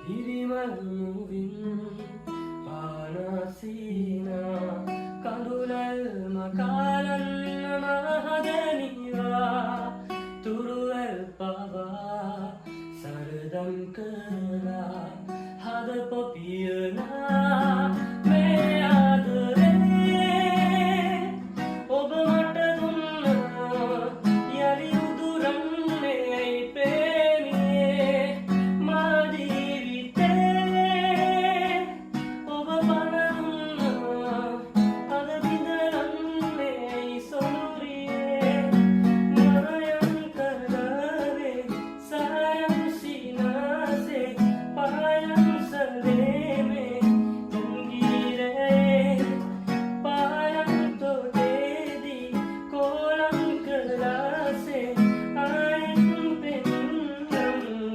හිරිමල්මුවින් පානසීනා කඳුලල් මකාලන්න මහදනිවා තුරුවල් පවා සරදම් කලා හද පොපියනා මේ